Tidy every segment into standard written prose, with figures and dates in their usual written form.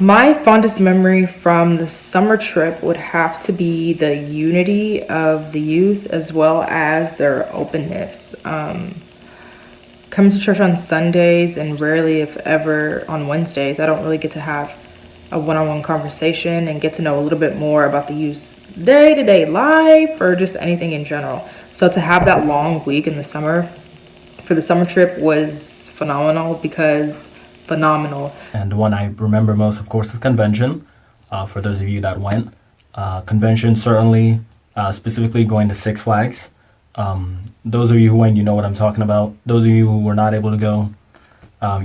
My fondest memory from the summer trip would have to be the unity of the youth as well as their openness. Coming to church on Sundays and rarely, if ever, on Wednesdays, I don't really get to have a one-on-one conversation and get to know a little bit more about the youth's day-to-day life or just anything in general. So to have that long week in the summer for the summer trip was phenomenal. And the one I remember most, of course, is convention. For those of you that went, convention certainly, specifically going to Six Flags. Those of you who went, you know what I'm talking about. Those of you who were not able to go,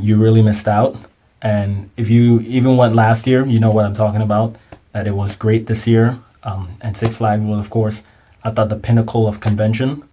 you really missed out. And if you even went last year, you know what I'm talking about, that it was great this year. And Six Flags was, of course, I thought the pinnacle of convention.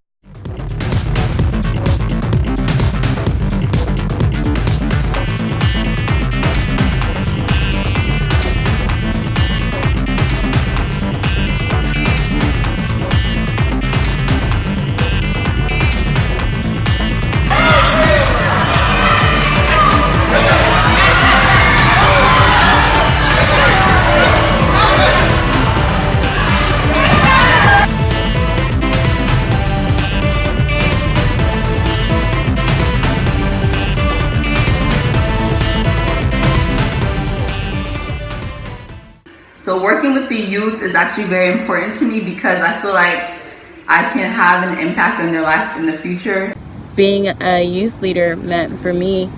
So working with the youth is actually very important to me because I feel like I can have an impact on their life in the future. Being a youth leader meant for me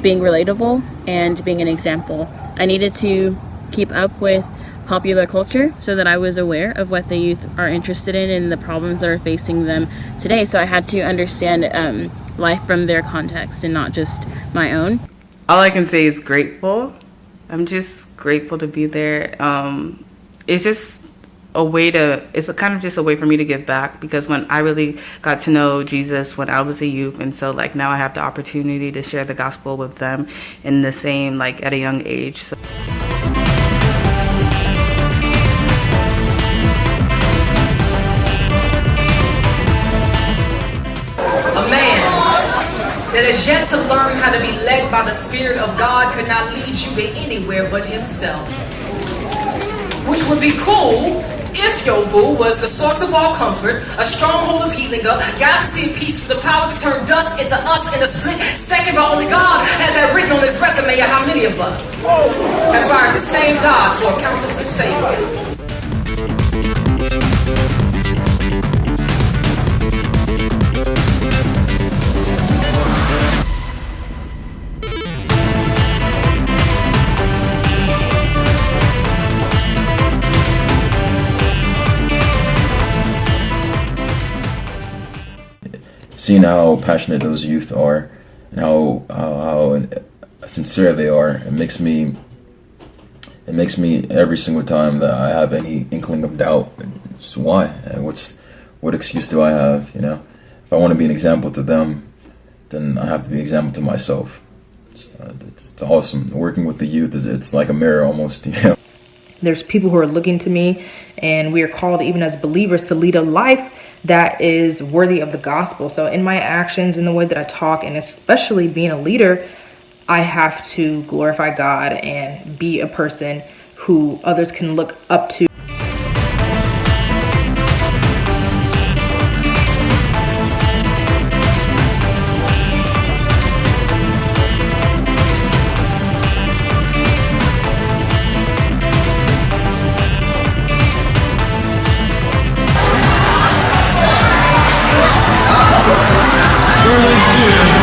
being relatable and being an example. I needed to keep up with popular culture so that I was aware of what the youth are interested in and the problems that are facing them today. So I had to understand life from their context and not just my own. All I can say is grateful. I'm just grateful to be there. It's just a way it's kind of just a way for me to give back, because when I really got to know Jesus when I was a youth, and so like now I have the opportunity to share the gospel with them in the same, like at a young age. So. That is yet to learn how to be led by the Spirit of God could not lead you to anywhere but Himself. Which would be cool if your boo was the source of all comfort, a stronghold of healing, a galaxy of peace with the power to turn dust into us in a split second, but only God has that written on His resume of how many of us have fired the same God for a counterfeit Savior. Seeing how passionate those youth are and how sincere they are, it makes me every single time that I have any inkling of doubt, just why? What excuse do I have? You know, if I want to be an example to them, then I have to be an example to myself. It's awesome. Working with the youth it's like a mirror almost. You know. There's people who are looking to me, and we are called even as believers to lead a life that is worthy of the gospel. So in my actions, in the way that I talk, and especially being a leader, I have to glorify God and be a person who others can look up to. Charlie 2.